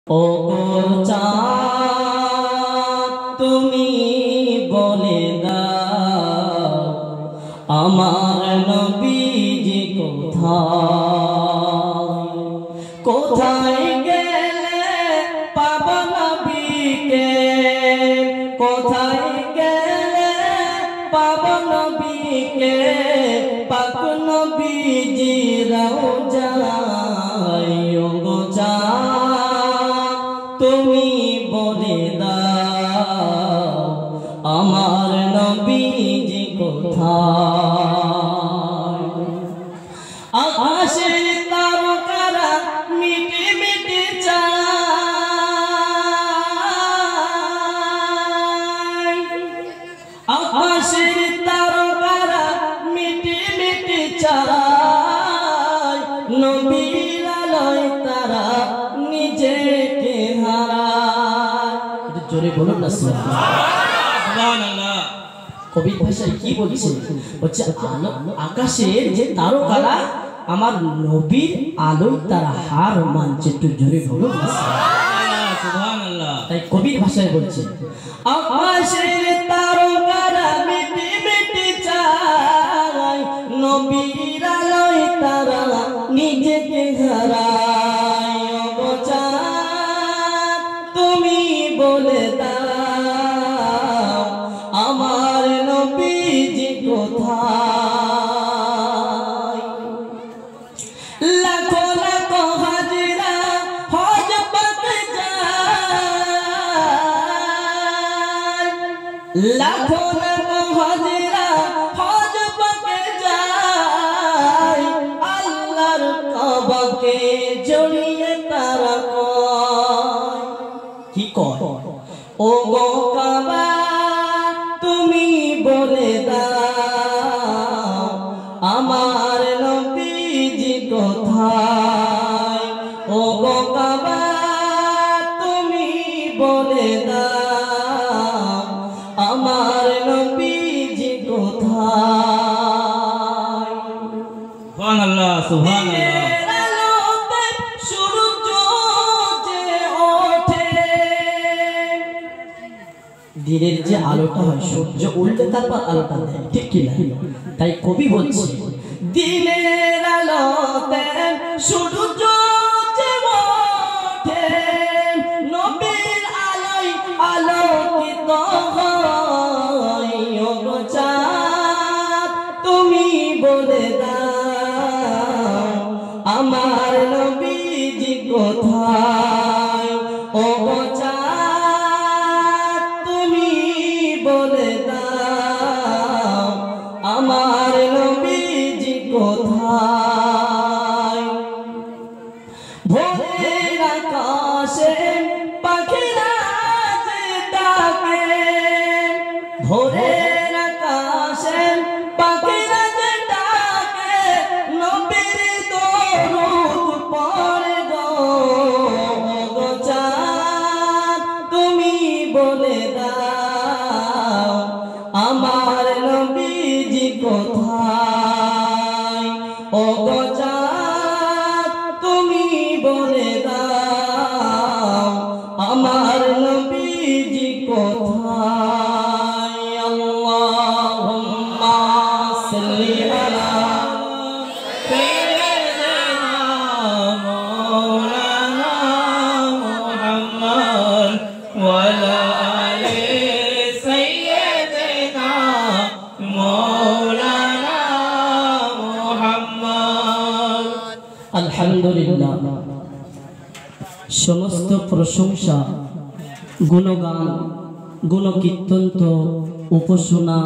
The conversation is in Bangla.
ও চাঁদ তুমি বলে দাও আমার নবীজি কোথায় কোথায় গেলে পাব নবীকে কোথায় গেলে পাব নবীকে পাক নবীজি রওজায় ও চাঁদ তুমি বলে দাও আমার নবীজি কোথায় আকাশের তারকারা মিটি মিটি চায় আকাশের তারকারা মিটি মিটি চায় নবীর আলোয় তারা নিজেকে হারায় একটু জোরে বলুন না সুবহানাল্লাহ কবির ভাষায় কি বলছে বলছে আকাশের যে তারকারা আমার নবীর আলোয় তারা হার মানছে একটু জোরে বলুন না সুবহানাল্লাহ তাই কবির ভাষায় বলছে আকাশের তারকারা মিটি মিটি চায় নবীর আলোয় তারা নিজেকে হারায় ও চাঁদ তুমি বলে দাও আমার নবীজি কোথায় লাখো লাখো হাজরা হজ পাতে যায় লাখো লাখো হাজরা হজ পাতে যায় আল্লাহর কাবাকে জড়িয়ে তারা কয় কি কয় ও গো কাবা তুমি বলে দাও আমার নবীজি কোথায় ও গো কাবা তুমি বলে দাও আমার নবীজি কোথায় সুবহানাল্লাহ সুবহানাল্লাহ দিনের যে আলোটা হয় সূর্য উল্টে তারপর আলোটা দেয় ঠিক কি না তাই কবি বলছে দিনের আলোতে সূর্য যে ওঠে নবীর আলোয় আলোকিত হয় ও চাঁদ তুমি বলে দাও আমার নবীজি কোথায় ও বলে দাও আমার নবীজি কোথায় ভোরের আকাশে পাখিরা যে ডাকে ভোরের আকাশে পাখিরা যে ডাকে নবীর দরুদ পড়ে গো চাঁদ তুমি বলে দাও আমার নবীজি কোথায় ও গো চাঁদ তুমি বলে দাও আমার নবীজি কোথায় আল্লাহুম্মা সাল্লি আলা সাইয়্যিদিনা মাওলানা মুহাম্মদ ওয়া আলা আলহামদুলিল্লাহ সমস্ত প্রশংসা গুণগান গুণকীর্তন উপাসনা